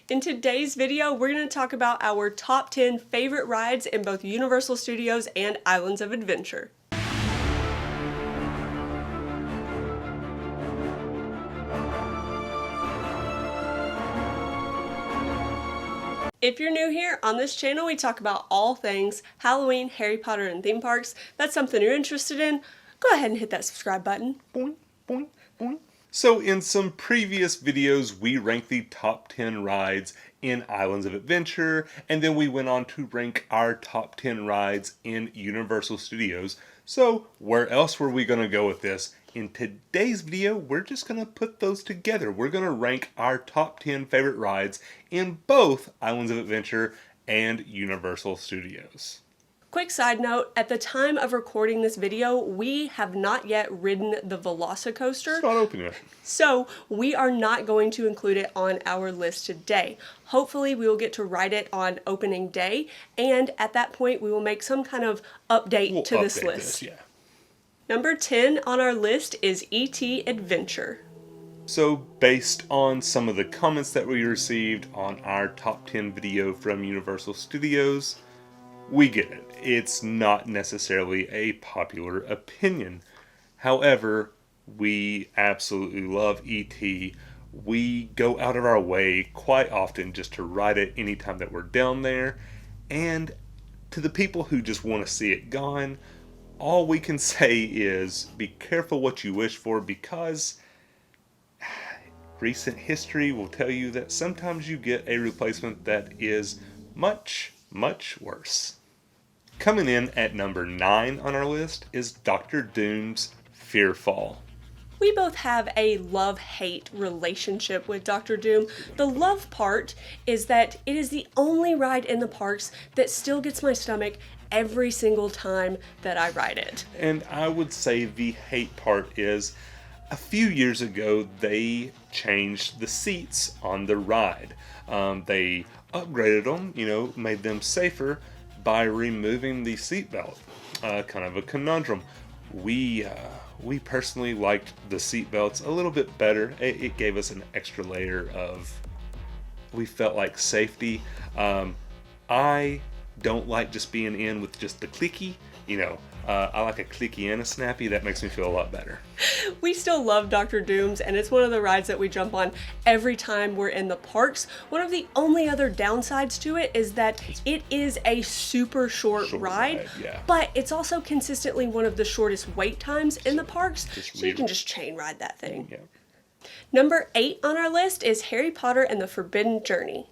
In today's video, we're going to talk about our top 10 favorite rides in both Universal Studios and Islands of Adventure. If you're new here, on this channel we talk about all things Halloween, Harry Potter, and theme parks. If that's something you're interested in, go ahead and hit that subscribe button. Boing, boing, boing. So in some previous videos, we ranked the top 10 rides in Islands of Adventure, and then we went on to rank our top 10 rides in Universal Studios. So where else were we going to go with this? In today's video, we're just going to put those together. We're going to rank our top 10 favorite rides in both Islands of Adventure and Universal Studios. Quick side note, at the time of recording this video, we have not yet ridden the Velocicoaster. It's not open yet. So we are not going to include it on our list today. Hopefully we will get to ride it on opening day, and at that point we will make some kind of update to this list. Number 10 on our list is E.T. Adventure. So based on some of the comments that we received on our top 10 video from Universal Studios, we get it. It's not necessarily a popular opinion. However, we absolutely love E.T. We go out of our way quite often just to ride it anytime that we're down there. And to the people who just want to see it gone, all we can say is be careful what you wish for, because recent history will tell you that sometimes you get a replacement that is much, much worse. Coming in at number 9 on our list is Dr. Doom's Fearfall. We both have a love-hate relationship with Dr. Doom. The love part is that it is the only ride in the parks that still gets my stomach every single time that I ride it. And I would say the hate part is, a few years ago they changed the seats on the ride. They upgraded them, made them safer by removing the seatbelt. Kind of a conundrum. We personally liked the seatbelts a little bit better. It gave us an extra layer of, we felt like, safety. I don't like just being in with just the clicky. I like a clicky and a snappy. That makes me feel a lot better. We still love Dr. Doom's, and it's one of the rides that we jump on every time we're in the parks. One of the only other downsides to it is that it is a super short ride, but it's also consistently one of the shortest wait times in the parks, so you can just chain ride that thing. Yeah. Number 8 on our list is Harry Potter and the Forbidden Journey.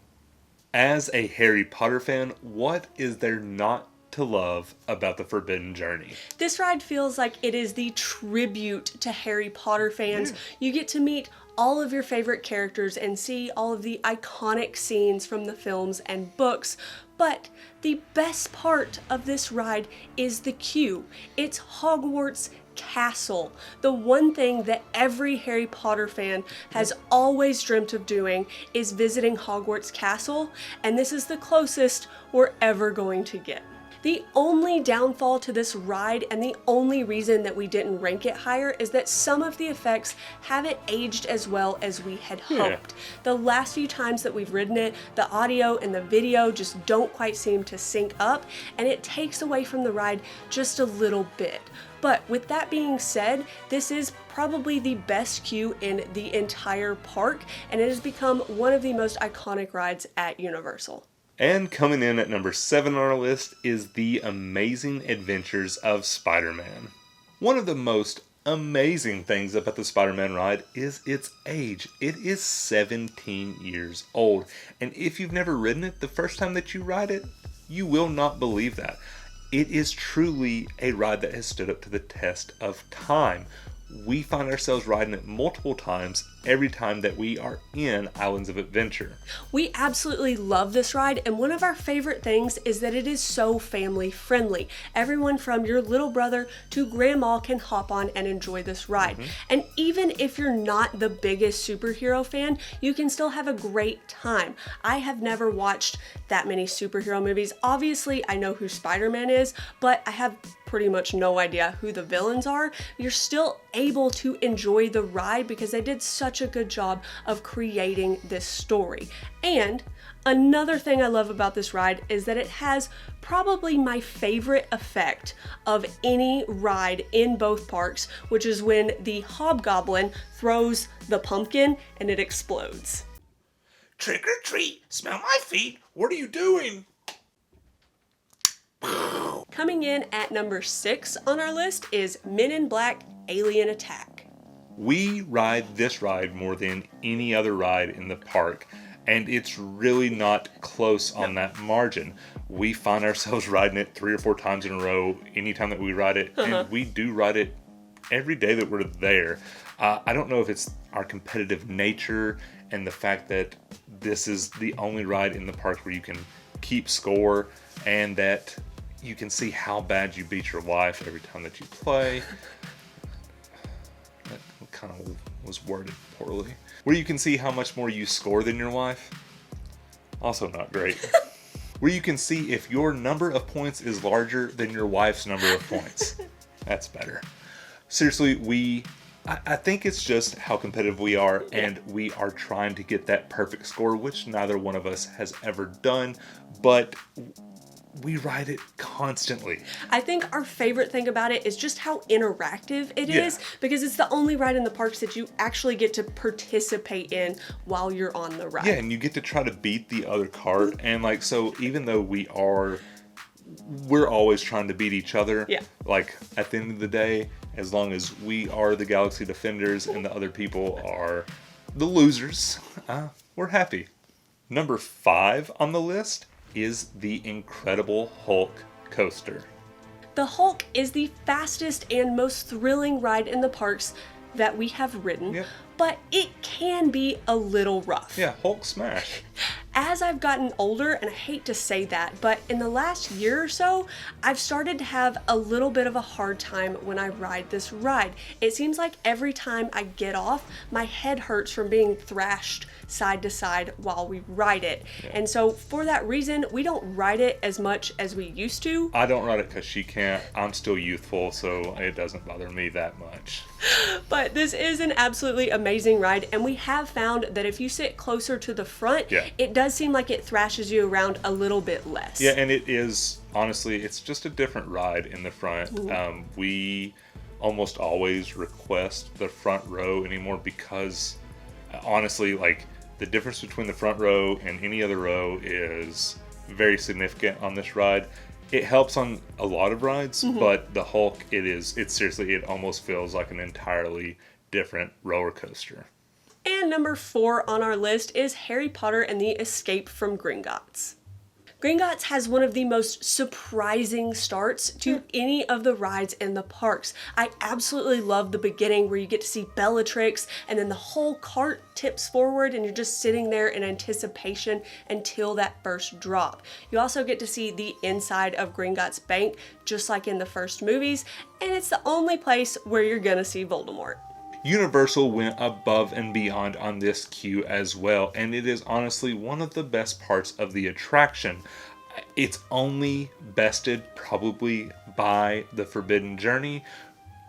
As a Harry Potter fan, what is there not to love about the Forbidden Journey? This ride feels like it is the tribute to Harry Potter fans. You get to meet all of your favorite characters and see all of the iconic scenes from the films and books. But the best part of this ride is the queue. It's Hogwarts Castle. The one thing that every Harry Potter fan has always dreamt of doing is visiting Hogwarts Castle, and this is the closest we're ever going to get. The only downfall to this ride, and the only reason that we didn't rank it higher, is that some of the effects haven't aged as well as we had hoped. The last few times that we've ridden it, the audio and the video just don't quite seem to sync up, and it takes away from the ride just a little bit. But with that being said, this is probably the best queue in the entire park, and it has become one of the most iconic rides at Universal. And coming in at number 7 on our list is The Amazing Adventures of Spider-Man. One of the most amazing things about the Spider-Man ride is its age. It is 17 years old. And if you've never ridden it, the first time that you ride it, you will not believe that. It is truly a ride that has stood up to the test of time. We find ourselves riding it multiple times every time that we are in Islands of Adventure. We absolutely love this ride, and one of our favorite things is that it is so family friendly. Everyone from your little brother to grandma can hop on and enjoy this ride. And even if you're not the biggest superhero fan, you can still have a great time. I have never watched that many superhero movies. Obviously, I know who Spider-Man is, but I have pretty much no idea who the villains are. You're still able to enjoy the ride because they did such such a good job of creating this story. And another thing I love about this ride is that it has probably my favorite effect of any ride in both parks, which is when the hobgoblin throws the pumpkin and it explodes. Trick or treat, smell my feet, what are you doing? Coming in at number 6 on our list is Men in Black Alien Attack. We ride this ride more than any other ride in the park, and it's really not close on that margin. We find ourselves riding it 3 or 4 times in a row anytime that we ride it, and we do ride it every day that we're there. I don't know if it's our competitive nature and the fact that this is the only ride in the park where you can keep score and that you can see how bad you beat your wife every time that you play. That kind of was worded poorly. Where you can see how much more you score than your wife. Also not great. Where you can see if your number of points is larger than your wife's number of points. That's better. Seriously, I think it's just how competitive we are, and we are trying to get that perfect score, which neither one of us has ever done, but we ride it constantly. I think our favorite thing about it is just how interactive it is, because it's the only ride in the parks that you actually get to participate in while you're on the ride. Yeah, and you get to try to beat the other cart, and like, so even though we're always trying to beat each other, like at the end of the day, as long as we are the Galaxy Defenders and the other people are the losers, we're happy. Number 5 on the list is the Incredible Hulk coaster. The Hulk is the fastest and most thrilling ride in the parks that we have ridden, but it can be a little rough. Yeah, Hulk smash. As I've gotten older, and I hate to say that, but in the last year or so, I've started to have a little bit of a hard time when I ride this ride. It seems like every time I get off, my head hurts from being thrashed side to side while we ride it. And so for that reason, we don't ride it as much as we used to. I don't ride it because she can't. I'm still youthful, so it doesn't bother me that much. But this is an absolutely amazing ride, and we have found that if you sit closer to the front, it does seem like it thrashes you around a little bit less. Yeah, and it is, honestly, it's just a different ride in the front. We almost always request the front row anymore because, honestly, like, the difference between the front row and any other row is very significant on this ride. It helps on a lot of rides, but the Hulk, it's seriously, it almost feels like an entirely different roller coaster. And number 4 on our list is Harry Potter and the Escape from Gringotts. Gringotts has one of the most surprising starts to any of the rides in the parks. I absolutely love the beginning where you get to see Bellatrix and then the whole cart tips forward and you're just sitting there in anticipation until that first drop. You also get to see the inside of Gringotts Bank just like in the first movies, and it's the only place where you're gonna see Voldemort. Universal went above and beyond on this queue as well, and it is honestly one of the best parts of the attraction. It's only bested probably by the Forbidden Journey.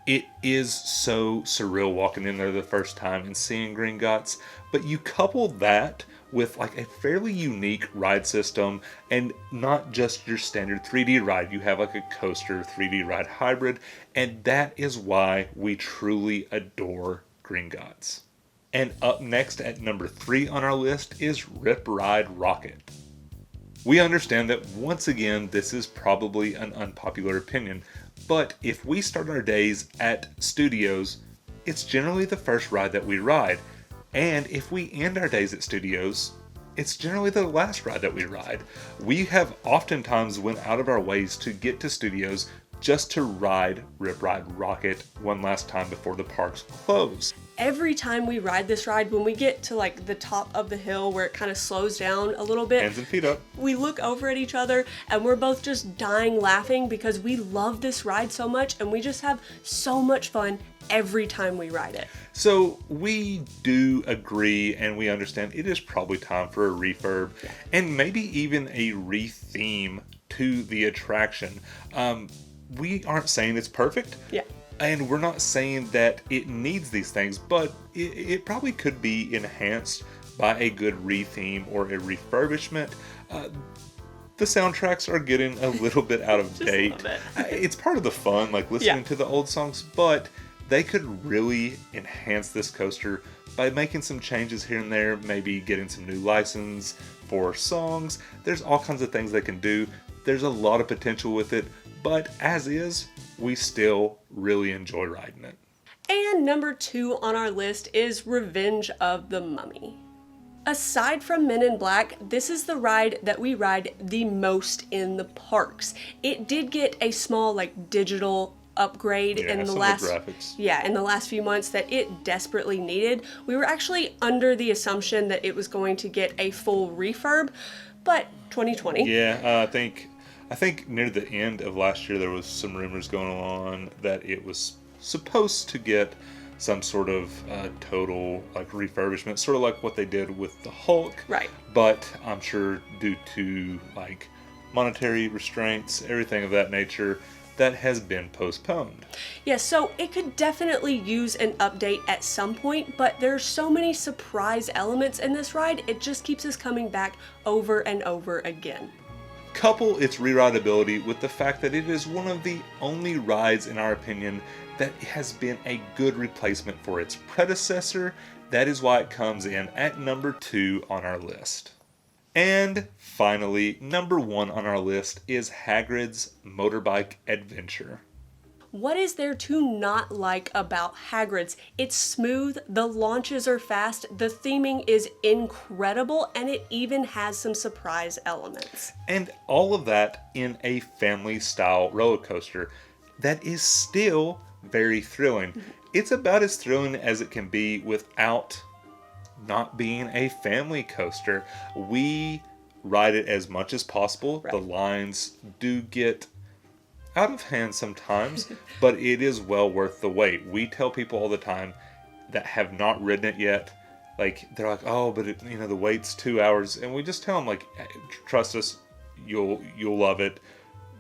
It is so surreal walking in there the first time and seeing Gringotts, but you couple that with like a fairly unique ride system, and not just your standard 3D ride. You have like a coaster 3D ride hybrid, and that is why we truly adore Gringotts. And up next at number 3 on our list is Rip Ride Rockit. We understand that once again this is probably an unpopular opinion, but if we start our days at Studios, it's generally the first ride that we ride. And if we end our days at Studios, it's generally the last ride that we ride. We have oftentimes went out of our ways to get to Studios just to ride Rip Ride Rockit one last time before the parks close. Every time we ride this ride, when we get to like the top of the hill where it kind of slows down a little bit, hands and feet up, we look over at each other and we're both just dying laughing because we love this ride so much and we just have so much fun every time we ride it. So we do agree and we understand it is probably time for a refurb and maybe even a re-theme to the attraction. We aren't saying it's perfect. And we're not saying that it needs these things, but it probably could be enhanced by a good retheme or a refurbishment. The soundtracks are getting a little bit out of date. It's part of the fun, like listening to the old songs, but they could really enhance this coaster by making some changes here and there, maybe getting some new license for songs. There's all kinds of things they can do. There's a lot of potential with it, but as is, we still really enjoy riding it. And number 2 on our list is Revenge of the Mummy. Aside from Men in Black, this is the ride that we ride the most in the parks. It did get a small digital upgrade in the last few months that it desperately needed. We were actually under the assumption that it was going to get a full refurb, but 2020. Yeah, I think near the end of last year there was some rumors going on that it was supposed to get some sort of total refurbishment, sort of like what they did with the Hulk. Right. But I'm sure due to monetary restraints, everything of that nature, that has been postponed. Yeah, so it could definitely use an update at some point, but there's so many surprise elements in this ride, it just keeps us coming back over and over again. Couple its re-rideability with the fact that it is one of the only rides, in our opinion, that has been a good replacement for its predecessor. That is why it comes in at number 2 on our list. And finally, number 1 on our list is Hagrid's Motorbike Adventure. What is there to not like about Hagrid's? It's smooth, the launches are fast, the theming is incredible, and it even has some surprise elements. And all of that in a family-style roller coaster that is still very thrilling. It's about as thrilling as it can be without not being a family coaster. We ride it as much as possible. Right. The lines do get out of hand sometimes, but it is well worth the wait. We tell people all the time that have not ridden it yet, they're like, oh, but the wait's 2 hours, and we just tell them trust us, you'll love it.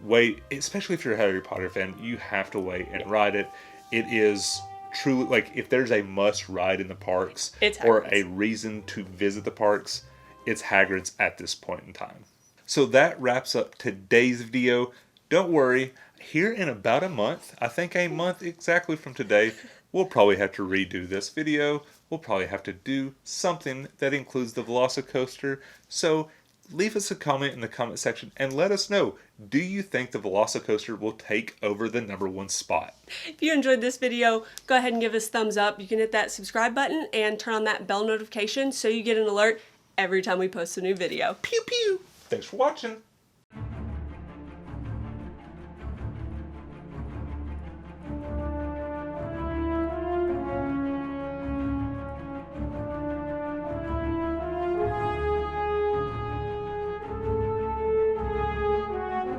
Wait, especially if you're a Harry Potter fan, you have to wait and ride it. It is truly if there's a must ride in the parks or a reason to visit the parks, it's Hagrid's at this point in time. So that wraps up today's video. Don't worry, here in about a month, I think a month exactly from today, we'll probably have to redo this video. We'll probably have to do something that includes the Velocicoaster. So leave us a comment in the comment section and let us know, do you think the Velocicoaster will take over the number 1 spot? If you enjoyed this video, go ahead and give us a thumbs up. You can hit that subscribe button and turn on that bell notification so you get an alert every time we post a new video. Pew pew! Thanks for watching.